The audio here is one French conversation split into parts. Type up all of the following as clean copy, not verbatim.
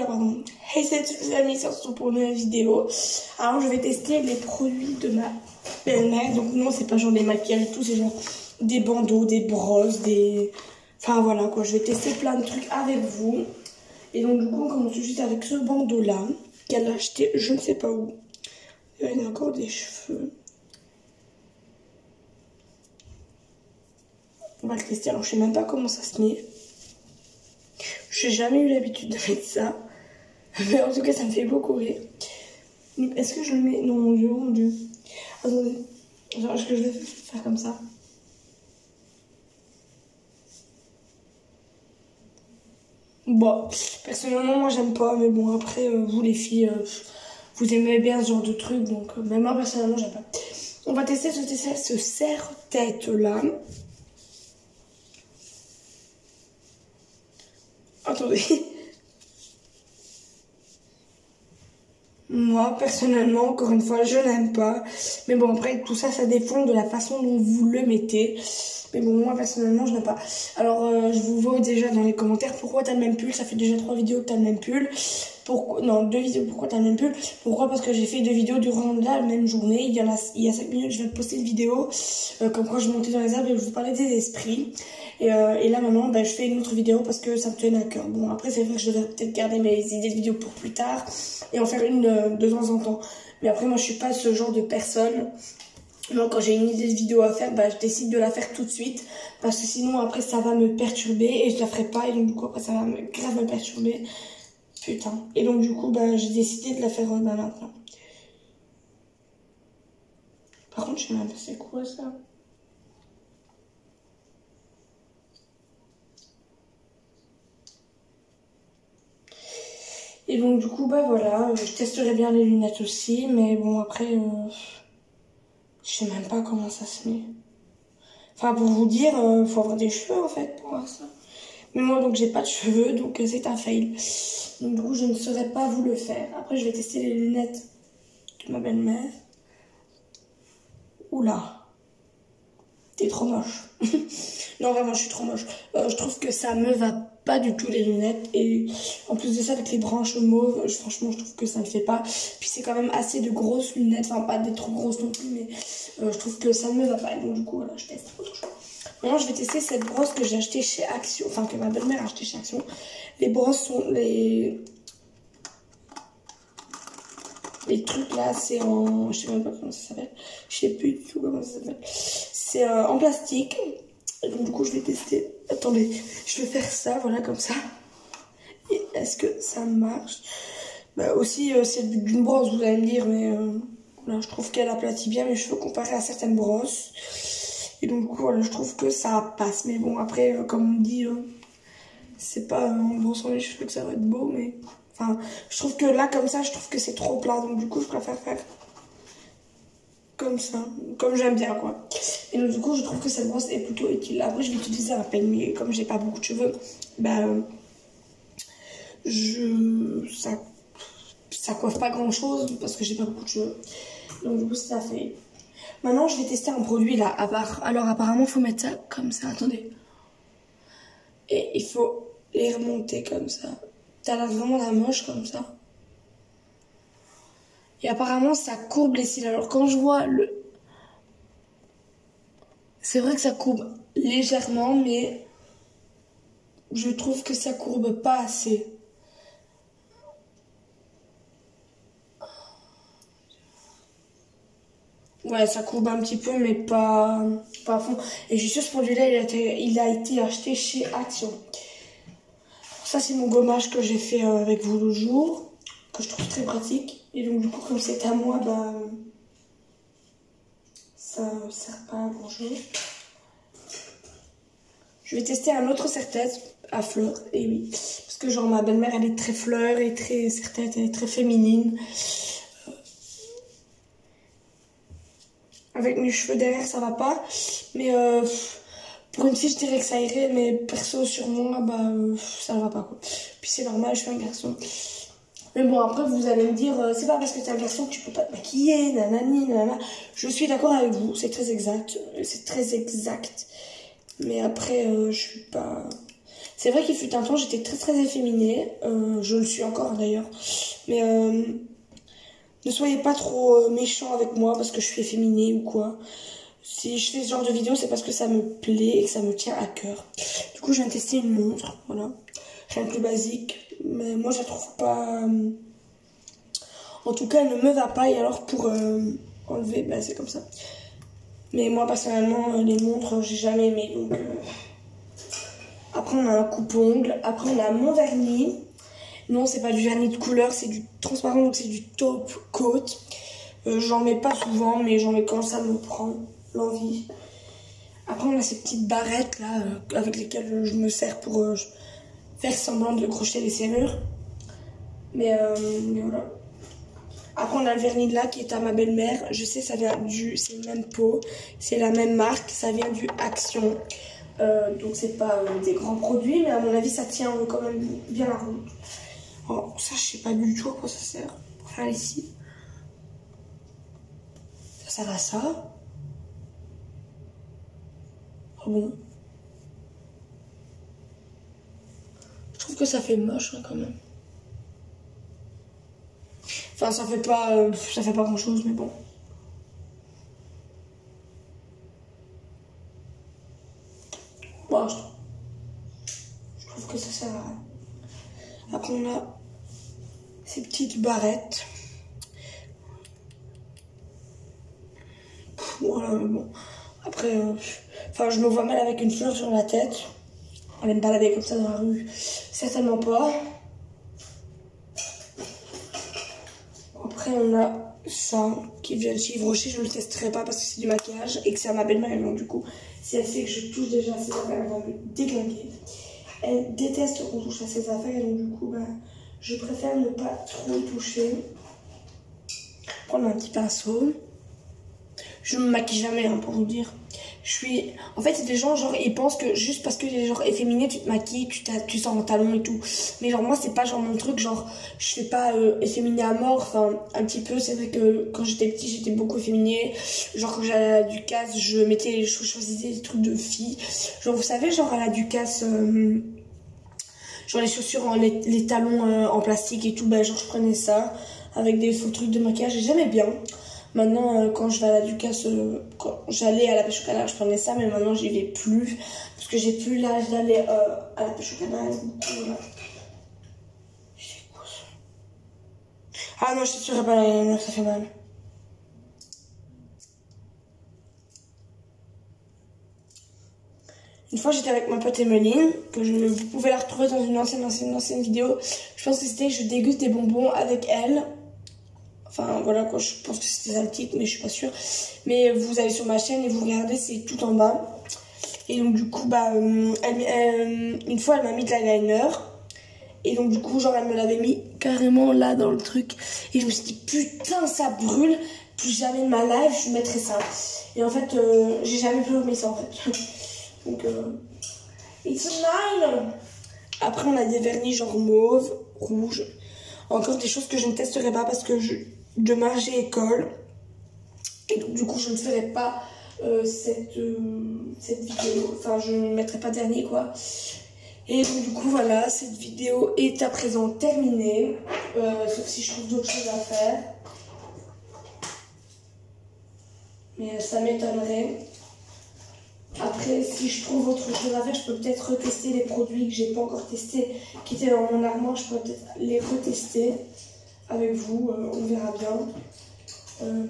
pardon. Hey, salut les amis, c'est surtout pour une nouvelle vidéo. Alors, je vais tester les produits de ma belle-mère. Donc, non, c'est pas genre des maquillages et tout, c'est genre des bandeaux, des brosses, des... Enfin, voilà, quoi. Je vais tester plein de trucs avec vous. Et donc, du coup, on commence tout de suite avec ce bandeau-là, qu'elle a acheté, je ne sais pas où. Il y a encore des cheveux. On va le tester. Alors, je sais même pas comment ça se met. J'ai jamais eu l'habitude de mettre ça. Mais en tout cas, ça me fait beaucoup rire. Est-ce que je le mets... Non, mon Dieu, mon Dieu. Attendez. Genre, est-ce que je vais faire comme ça? Bon, personnellement, moi, j'aime pas. Mais bon, après, vous, les filles, vous aimez bien ce genre de truc. Donc, même moi, personnellement, j'aime pas. On va tester ce serre-tête-là. Attendez. Moi, personnellement, encore une fois, je n'aime pas. Mais bon, après, tout ça, ça dépend de la façon dont vous le mettez. Mais bon, moi, personnellement, je n'aime pas. Alors, je vous vois déjà dans les commentaires pourquoi t'as le même pull. Ça fait déjà 3 vidéos que t'as le même pull. Pourquoi... Non, 2 vidéos, pourquoi t'as le même pull. Pourquoi? Parce que j'ai fait 2 vidéos durant la même journée. Il y a 5 minutes, je vais poster une vidéo comme quand je montais dans les arbres et je vous parlais des esprits. Et là, maintenant, ben, je fais une autre vidéo parce que ça me tenait à cœur. Bon, après, c'est vrai que je devrais peut-être garder mes idées de vidéos pour plus tard et en faire une de temps en temps. Mais après, moi, je suis pas ce genre de personne. Moi, quand j'ai une idée de vidéo à faire, bah, je décide de la faire tout de suite. Parce que sinon, après, ça va me perturber et je la ferai pas. Et donc, du coup, après, ça va grave me perturber. Putain. Et donc, du coup, bah, j'ai décidé de la faire bah, maintenant. Par contre, je sais même pas c'est quoi ça. Et donc, du coup, bah voilà. Je testerai bien les lunettes aussi. Mais bon, après... Je sais même pas comment ça se met. Enfin, pour vous dire, faut avoir des cheveux, en fait, pour voir ça. Mais moi, donc, j'ai pas de cheveux, donc c'est un fail. Donc, du coup, je ne saurais pas vous le faire. Après, je vais tester les lunettes de ma belle-mère. Oula. T'es trop moche. Non, vraiment, je suis trop moche. Je trouve que ça me va pas du tout, les lunettes. Et en plus de ça, avec les branches mauves, franchement, je trouve que ça ne fait pas. Puis c'est quand même assez de grosses lunettes. Enfin, pas des trop grosses non plus, mais je trouve que ça ne me va pas. Et donc, du coup, voilà, je teste autre chose. Maintenant, je vais tester cette brosse que j'ai achetée chez Action. Enfin, que ma belle-mère a achetée chez Action. Les brosses sont les trucs là, c'est en... Je sais même pas comment ça s'appelle. Je sais plus du tout comment ça s'appelle. C'est en plastique. Et donc du coup je vais tester. Attendez, je vais faire ça, voilà comme ça. Et est-ce que ça marche? Bah aussi c'est d'une brosse, vous allez me dire, mais voilà, je trouve qu'elle aplatit bien mes cheveux comparé à certaines brosses. Et donc du coup voilà, je trouve que ça passe. Mais bon après, comme on dit, c'est pas en brossant les cheveux que ça va être beau, mais... Enfin, je trouve que là, comme ça, je trouve que c'est trop plat. Donc, du coup, je préfère faire comme ça. Comme j'aime bien, quoi. Et donc, du coup, je trouve que cette brosse est plutôt utile. Après, je vais utiliser à peine. Mais comme j'ai pas beaucoup de cheveux, bah, ça coiffe pas grand-chose parce que j'ai pas beaucoup de cheveux. Donc, du coup, ça fait... Maintenant, je vais tester un produit, là. Alors, apparemment, il faut mettre ça comme ça. Attendez. Et il faut les remonter comme ça. T'as l'air vraiment la moche comme ça. Et apparemment, ça courbe les cils. Alors, quand je vois le... C'est vrai que ça courbe légèrement, mais je trouve que ça courbe pas assez. Ouais, ça courbe un petit peu, mais pas à fond. Et je suis sûre, ce produit-là, il a été acheté chez Action. Ça, c'est mon gommage que j'ai fait avec vous le jour, que je trouve très pratique. Et donc, du coup, comme c'est à moi, bah, ça ne sert pas à grand chose. Je vais tester un autre serre-tête à fleurs, et oui. Parce que, genre, ma belle-mère, elle est très fleur et très serre-tête, elle est très féminine. Avec mes cheveux derrière, ça va pas. Mais pour une fille, je dirais que ça irait. Mais perso, sur moi, bah, ça ne va pas, quoi. Puis c'est normal, je suis un garçon. Mais bon, après, vous allez me dire, c'est pas parce que t'es un garçon que tu peux pas te maquiller, nanani, nanana. Je suis d'accord avec vous, c'est très exact. C'est très exact. Mais après, je suis pas... C'est vrai qu'il fut un temps, j'étais très efféminée. Je le suis encore d'ailleurs. Mais ne soyez pas trop méchants avec moi parce que je suis efféminée ou quoi. Si je fais ce genre de vidéo, c'est parce que ça me plaît et que ça me tient à cœur. Du coup, je viens de tester une montre, voilà. Rien de plus basique, mais moi je la trouve pas... En tout cas, elle ne me va pas, et alors pour enlever, bah, c'est comme ça. Mais moi, personnellement, les montres, j'ai jamais aimé, donc... Après, on a un coupe-ongle, après on a mon vernis. Non, c'est pas du vernis de couleur, c'est du transparent, donc c'est du Top Coat. J'en mets pas souvent, mais j'en mets quand ça me prend l'envie. Après, on a ces petites barrettes là, avec lesquelles je me sers pour faire semblant de crocheter des serrures. Mais voilà. Après, on a le vernis de là qui est à ma belle-mère. Je sais, ça vient c'est le même pot, c'est la même marque, ça vient du Action. Donc, c'est pas des grands produits, mais à mon avis, ça tient quand même bien la route. Alors, ça, je sais pas du tout à quoi ça sert. Enfin, ici. Ça sert à ça. Ah bon? Je trouve que ça fait moche hein, quand même. Enfin, ça fait pas grand chose, mais bon. Bon, je trouve que ça sert à rien. Après, on a ces petites barrettes. Voilà, mais bon. Après, enfin, je me vois mal avec une fleur sur la tête. Aller me balader comme ça dans la rue, certainement pas. Après, on a ça qui vient de chez Yves Rocher. Je ne le testerai pas parce que c'est du maquillage et que c'est à ma belle-mère. Donc, du coup, si elle sait que je touche déjà à ses affaires, elle va me déglinguer. Elle déteste qu'on touche à ses affaires. Et donc, du coup, bah, je préfère ne pas trop y toucher. Prendre un petit pinceau. Je me maquille jamais, hein, pour vous dire. En fait, c'est des gens, genre, ils pensent que juste parce que t'es genre efféminé, tu te maquilles, tu sors en talons et tout. Mais genre, moi, c'est pas genre mon truc, genre, je fais pas efféminé à mort, enfin, un petit peu. C'est vrai que quand j'étais petite, j'étais beaucoup efféminée. Genre, quand j'allais à la Ducasse, je choisissais des trucs de filles. Genre, vous savez, genre, à la Ducasse, genre les chaussures, les talons en plastique et tout, ben, genre, je prenais ça avec des faux trucs de maquillage et j'aimais bien. Maintenant, quand je vais à la Ducasse, quand j'allais à la pêche au canard, je prenais ça, mais maintenant j'y vais plus. Parce que j'ai plus l'âge d'aller à la pêche au canard. Voilà. Ah non, je t'assurerai pas, ça fait mal. Une fois, j'étais avec ma pote Emeline, vous pouvez la retrouver dans une ancienne vidéo. Je pense que c'était je déguste des bonbons avec elle. Enfin, voilà quoi, je pense que c'était ça le titre, mais je suis pas sûre. Mais vous allez sur ma chaîne et vous regardez, c'est tout en bas. Et donc, du coup, bah, une fois, elle m'a mis de l'eyeliner. Et donc, du coup, genre, elle me l'avait mis carrément là dans le truc. Et je me suis dit, putain, ça brûle. Plus jamais de ma life, je mettrai ça. Et en fait, j'ai jamais plus remis ça en fait. Donc, it's nine. Après, on a des vernis genre mauve, rouge. Encore des choses que je ne testerai pas parce que demain j'ai école. Et donc du coup je ne ferai pas cette vidéo. Enfin je ne mettrai pas dernier quoi. Et donc du coup voilà, cette vidéo est à présent terminée. Sauf si je trouve d'autres choses à faire. Mais ça m'étonnerait. Après, si je trouve autre chose à faire, je peux peut-être retester les produits que j'ai pas encore testés, qui étaient dans mon armoire. Je peux peut-être les retester avec vous, on verra bien.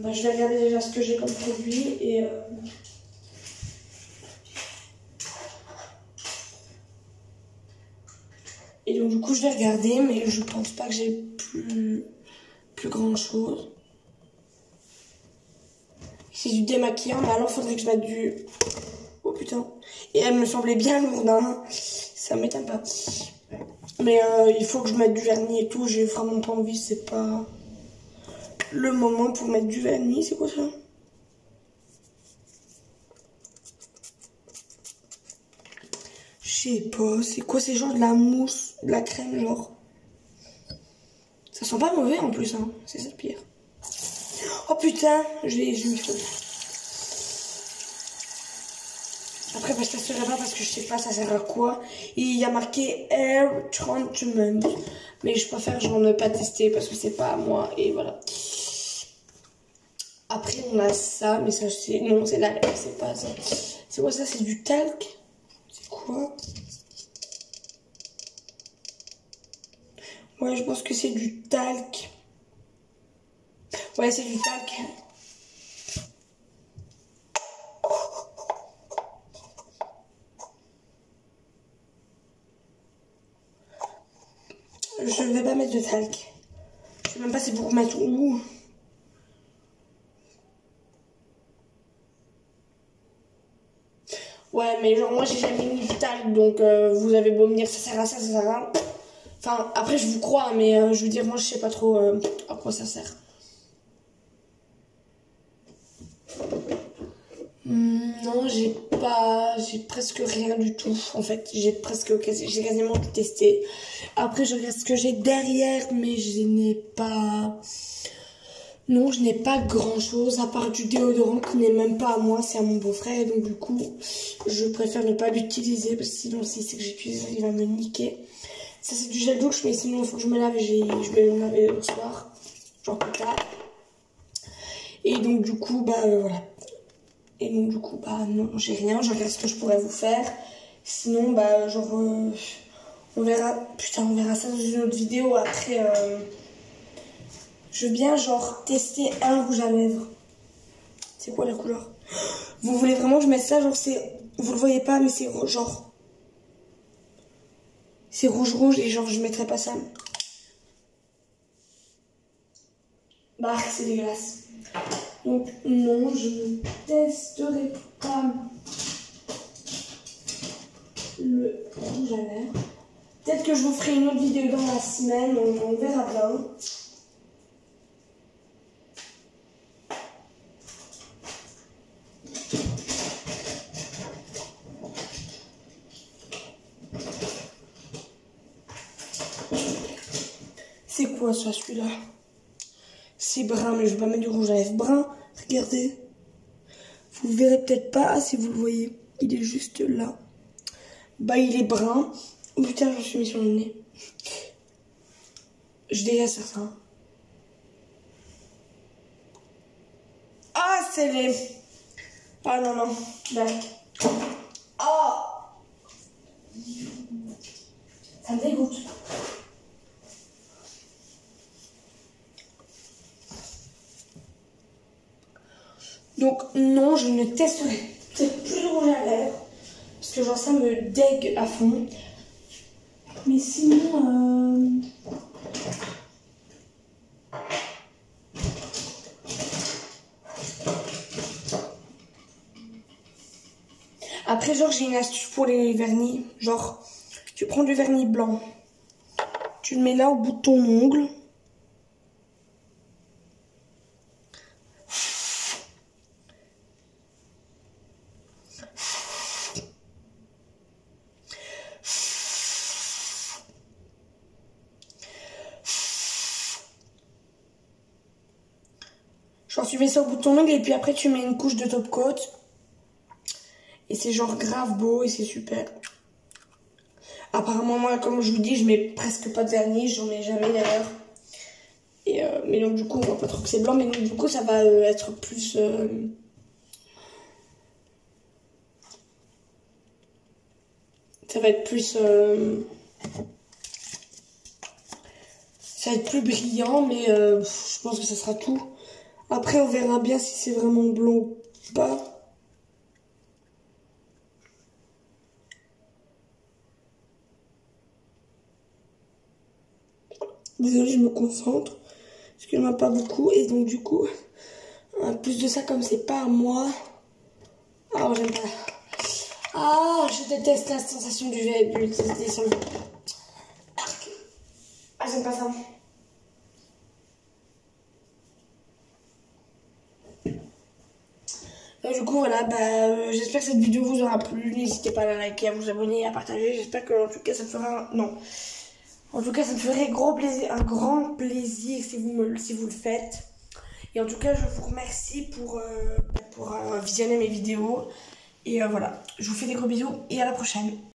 Bah, je vais regarder déjà ce que j'ai comme produit et donc du coup je vais regarder, mais je pense pas que j'ai plus grand chose. C'est du démaquillant, mais alors faudrait que je mette du... Oh putain. Et elle me semblait bien lourde, hein. Ça m'étonne pas. Mais il faut que je mette du vernis et tout. J'ai vraiment pas envie, c'est pas le moment pour mettre du vernis. C'est quoi ça? Je sais pas, c'est quoi? C'est genre de la mousse, de la crème, genre. Ça sent pas mauvais en plus, hein. C'est ça le pire. Oh putain, je l'ai fait. Après, bah, je testerai pas parce que je sais pas ça sert à quoi. Et il y a marqué Air Treatment. Mais je préfère genre ne pas tester parce que c'est pas à moi. Et voilà. Après on a ça, mais ça c'est... Non, c'est la lèvre, c'est pas ça. C'est quoi ça? C'est du talc? C'est quoi? Ouais, je pense que c'est du talc. Ouais, c'est du talc. Je ne vais pas mettre de talc. Je sais même pas c'est pour mettre où. Ouais, mais genre moi j'ai jamais mis du talc, donc vous avez beau me dire ça sert à ça, ça sert à rien. Enfin, après je vous crois, mais je veux dire, moi je sais pas trop à quoi ça sert. Non, j'ai presque rien du tout. En fait, j'ai quasiment tout testé. Après, je regarde ce que j'ai derrière, mais je n'ai pas. Non, je n'ai pas grand chose à part du déodorant qui n'est même pas à moi, c'est à mon beau-frère. Et donc, du coup, je préfère ne pas l'utiliser parce que sinon, si c'est que j'utilise, il va me niquer. Ça, c'est du gel douche, mais sinon, il faut que je me lave et je vais me laver le soir, genre plus tard. Et donc, du coup, bah voilà. Et donc, du coup, bah non, j'ai rien. Je regarde ce que je pourrais vous faire. Sinon, bah, genre, on verra. Putain, on verra ça dans une autre vidéo. Après, je veux bien, genre, tester un rouge à lèvres. C'est quoi la couleur? Vous voulez vraiment que je mette ça? Genre, c'est. Vous le voyez pas, mais c'est genre. C'est rouge et genre, je mettrai pas ça. Bah, c'est dégueulasse. Donc, non, je ne testerai pas le rouge à lèvres. Peut-être que je vous ferai une autre vidéo dans la semaine, on verra bien. C'est quoi ça, celui-là? C'est brun, mais je vais pas mettre du rouge à lèvres brun. Regardez. Vous le verrez peut-être pas si vous le voyez. Il est juste là. Bah, il est brun. Oh putain, je me suis mis sur le nez. Je délaisse ça. Ah, c'est les... Ah non, non. Là. Ah, ça me dégoûte. Donc non, je ne testerai peut-être plus de rouge à lèvres. Parce que genre ça me dégue à fond. Mais sinon... Après genre j'ai une astuce pour les vernis. Genre tu prends du vernis blanc. Tu le mets là au bout de ton ongle. Genre tu mets ça au bout de ton ongle et puis après tu mets une couche de top coat. Et c'est genre grave beau et c'est super. Apparemment moi comme je vous dis je mets presque pas de vernis, j'en mets jamais d'ailleurs. Et mais donc du coup on voit pas trop que c'est blanc, mais donc du coup ça va être plus... ça va être plus... ça va être plus brillant, mais je pense que ça sera tout. Après, on verra bien si c'est vraiment blanc ou pas. Désolée, je me concentre. Parce qu'il n'y en a pas beaucoup. Et donc, du coup, en plus de ça, comme c'est pas à moi... Ah, j'aime pas. Ah, je déteste la sensation du dessin. Ah, j'aime pas ça. Donc du coup voilà, bah, j'espère que cette vidéo vous aura plu. N'hésitez pas à la liker, à vous abonner, à partager. J'espère que en tout cas ça me fera... Non. En tout cas ça me ferait un grand plaisir si vous le faites. Et en tout cas je vous remercie pour visionner mes vidéos. Et voilà, je vous fais des gros bisous et à la prochaine.